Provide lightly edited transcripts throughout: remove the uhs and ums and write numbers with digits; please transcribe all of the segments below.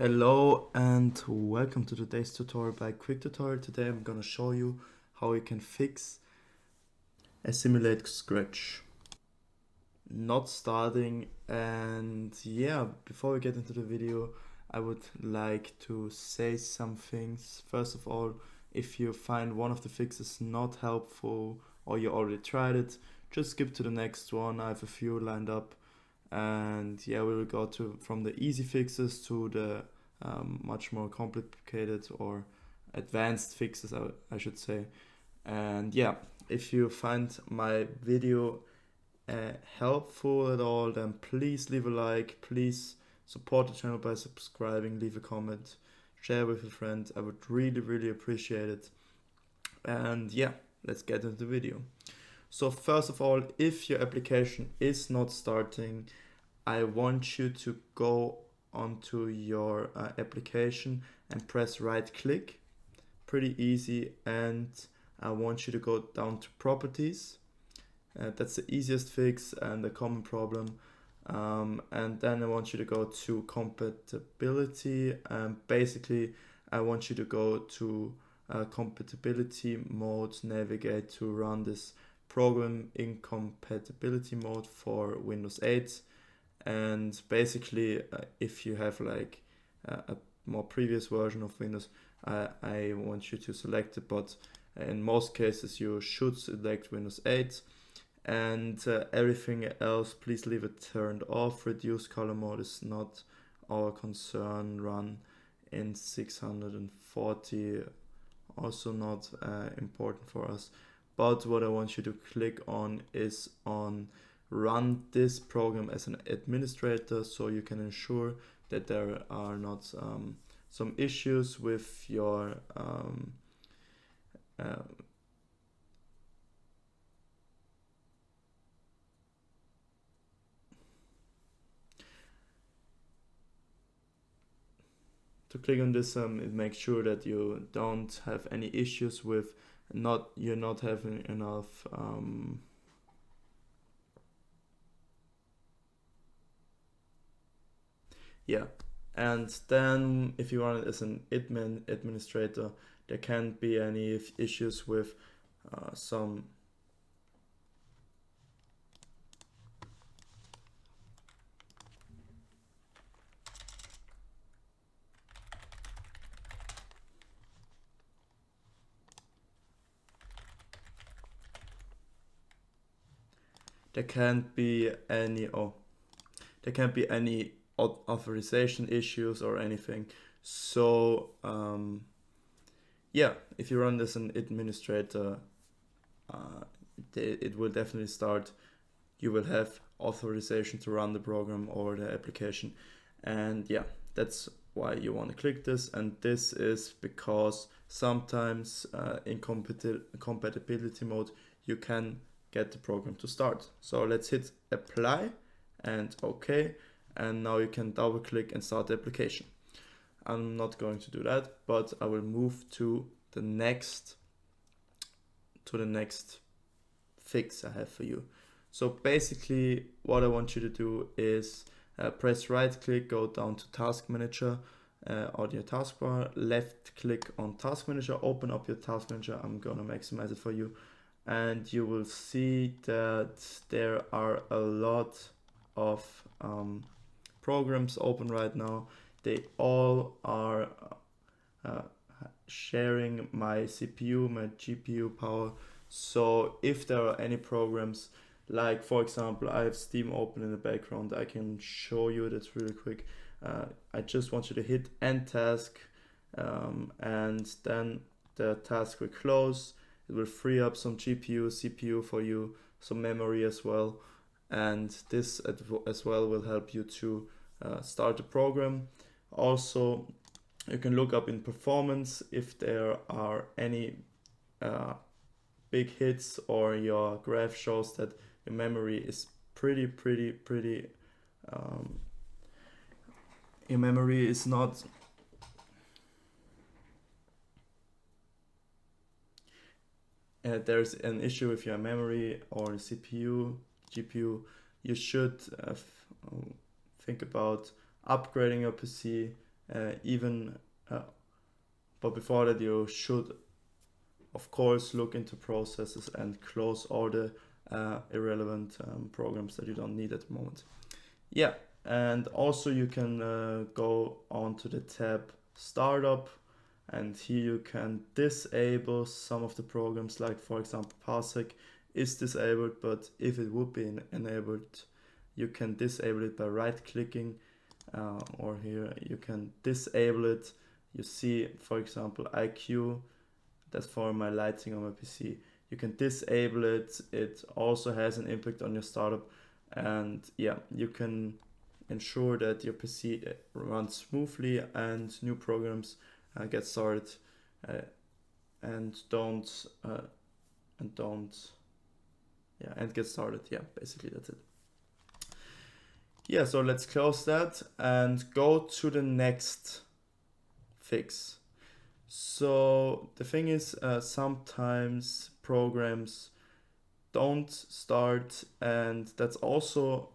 Hello and welcome to today's tutorial by Quick Tutorial. Today I'm gonna show you how you can fix Assimilate Scratch not starting. And yeah, before we get into the video, I would like to say some things. First of all, if you find one of the fixes not helpful or you already tried it, just skip to the next one. I have a few lined up. And yeah, we will go from the easy fixes to the much more complicated or advanced fixes, I should say. And yeah, if you find my video helpful at all, then please leave a like, please support the channel by subscribing, leave a comment, share with a friend. I would really appreciate it. And yeah, let's get into the video. So first of all, if your application is not starting, I want you to go onto your application and press right click. Pretty easy. And I want you to go down to properties. That's the easiest fix and a common problem. And then I want you to go to compatibility. Basically, I want you to go to compatibility mode, navigate to run this program in compatibility mode for Windows 8. And basically, if you have like a more previous version of Windows, I want you to select it, but in most cases you should select Windows 8. And everything else, please leave it turned off. Reduce color mode is not our concern. Run in 640, also not important for us. But what I want you to click on is on run this program as an administrator, so you can ensure that there are not some issues with your to click on this, it makes sure that you don't have any issues with you're not having enough yeah. And then if you run it as an administrator, there can't be any issues with some there can't be any authorization issues or anything. So yeah, if you run this as an administrator, it will definitely start. You will have authorization to run the program or the application. And yeah, that's why you want to click this. And this is because sometimes in compatibility mode you can get the program to start. So let's hit apply and OK, and now you can double click and start the application. I'm not going to do that, but I will move to the next fix I have for you. So basically what I want you to do is press right click, go down to Task Manager on your taskbar, left click on Task Manager, open up your Task Manager. I'm gonna maximize it for you, and you will see that there are a lot of programs open right now. They all are sharing my CPU, my GPU power. So if there are any programs, like for example, I have Steam open in the background, I can show you that really quick. I just want you to hit end task, and then the task will close. It will free up some GPU, CPU for you, some memory as well. And this as well will help you to start the program. Also, you can look up in performance if there are any big hits, or your graph shows that your memory is pretty your memory is not there's an issue with your memory or CPU, GPU, you should think about upgrading your PC even but before that you should of course look into processes and close all the irrelevant programs that you don't need at the moment. Yeah, and also you can go on to the tab Startup, and here you can disable some of the programs, like for example Parsec is disabled, but if it would be enabled, you can disable it by right clicking, or here you can disable it. You see, for example, IQ, that's for my lighting on my PC. You can disable it. It also has an impact on your startup, and yeah, you can ensure that your PC runs smoothly and new programs get started, and get started. Yeah, basically that's it. Yeah, so let's close that and go to the next fix. So the thing is, sometimes programs don't start, and that's also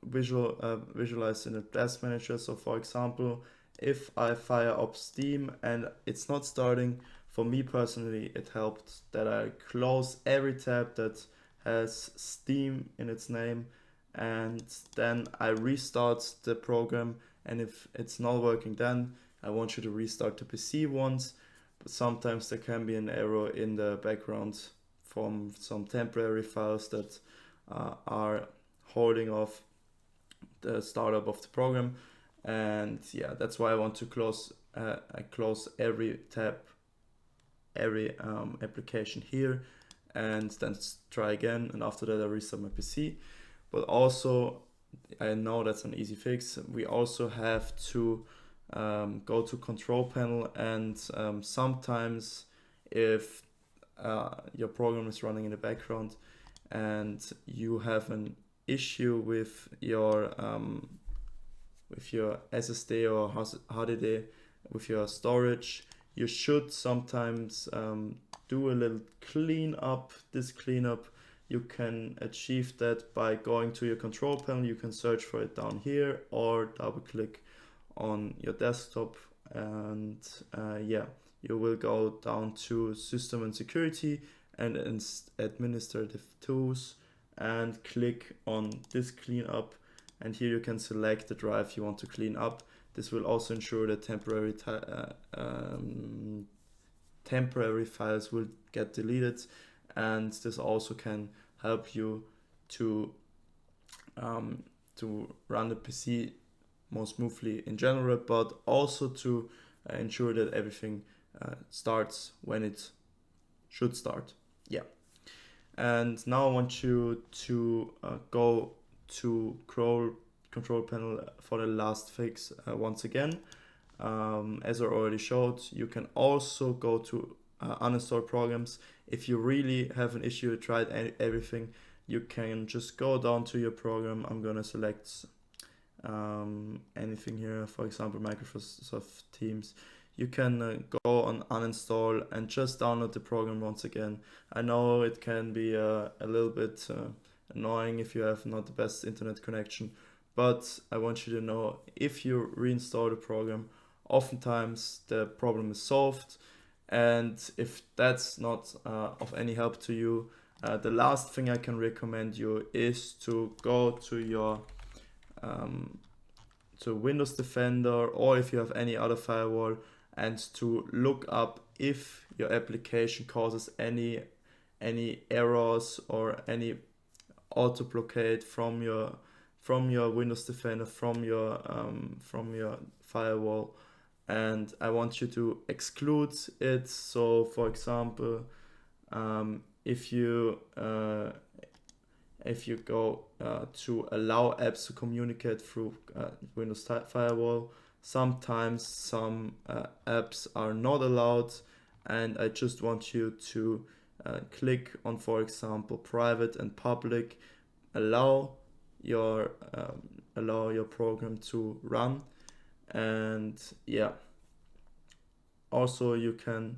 visualized in the task manager. So for example, if I fire up Steam and it's not starting, for me personally it helped that I close every tab that has Steam in its name, and then I restart the program, and if it's not working, then I want you to restart the PC once. But sometimes there can be an error in the background from some temporary files that are holding off the startup of the program, and yeah, that's why I want to close every tab, every application here, and then try again, and after that I restart my PC. But also, I know that's an easy fix, we also have to go to control panel, and sometimes if your program is running in the background and you have an issue with your SSD or HDD, with your storage, you should sometimes do a little cleanup. This cleanup, you can achieve that by going to your control panel. You can search for it down here or double click on your desktop, and yeah, you will go down to System and Security and Administrative Tools and click on this cleanup, and here you can select the drive you want to clean up. This will also ensure that temporary files will get deleted, and this also can help you to run the PC more smoothly in general, but also to ensure that everything starts when it should start. Yeah. And now I want you to go to control panel for the last fix once again. As I already showed, you can also go to uninstall programs. If you really have an issue, tried everything, you can just go down to your program. I'm gonna select anything here, for example Microsoft Teams. You can go on uninstall and just download the program once again. I know it can be a little bit annoying if you have not the best internet connection, but I want you to know, if you reinstall the program, oftentimes the problem is solved. And if that's not of any help to you, the last thing I can recommend you is to go to your to Windows Defender, or if you have any other firewall, and to look up if your application causes any errors or any auto blockade from your Windows Defender, from your firewall, and I want you to exclude it. So for example, if you go to allow apps to communicate through Windows Firewall, sometimes some apps are not allowed, and I just want you to click on, for example, private and public, allow your program to run. And yeah, also you can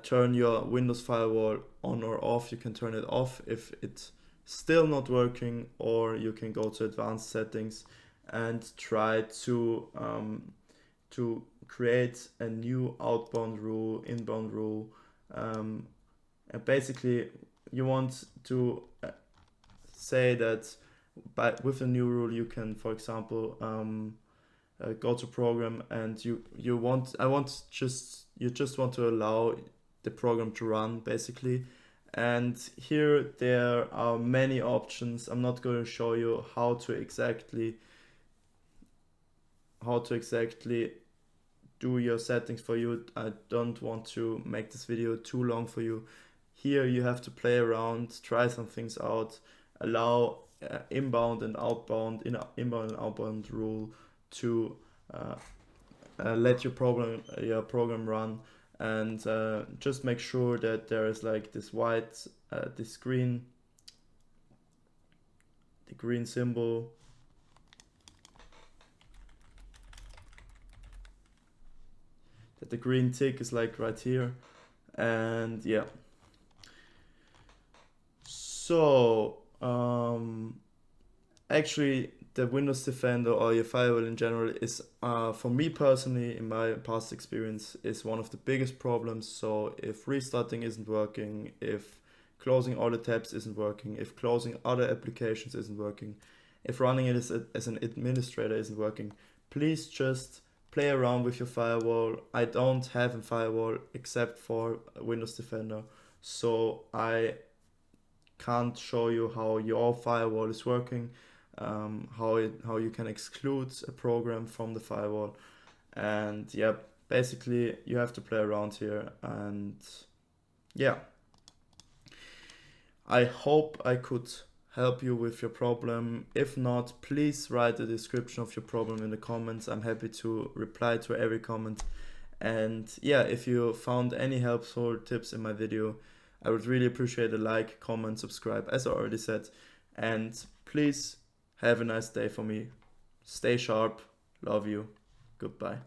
turn your Windows Firewall on or off. You can turn it off if it's still not working, or you can go to advanced settings and try to to create a new outbound rule, inbound rule. And basically, you want to say that with a new rule you can, for example, go to program, and you just want to allow the program to run basically. And here there are many options. I'm not going to show you how to exactly do your settings for you. I don't want to make this video too long for you. Here you have to play around, try some things out, allow inbound and outbound rule to let your program run, and just make sure that there is like this white the green symbol, that the green tick is like right here. And yeah, so actually the Windows Defender or your firewall in general is, for me personally, in my past experience, is one of the biggest problems. So if restarting isn't working, if closing all the tabs isn't working, if closing other applications isn't working, if running it as an administrator isn't working, please just play around with your firewall. I don't have a firewall except for Windows Defender, so I can't show you how your firewall is working, how you can exclude a program from the firewall. And yeah, basically you have to play around here. And yeah, I hope I could help you with your problem. If not, please write the description of your problem in the comments. I'm happy to reply to every comment. And yeah, if you found any helpful tips in my video, I would really appreciate a like, comment, subscribe, as I already said. And please have a nice day for me. Stay sharp. Love you. Goodbye.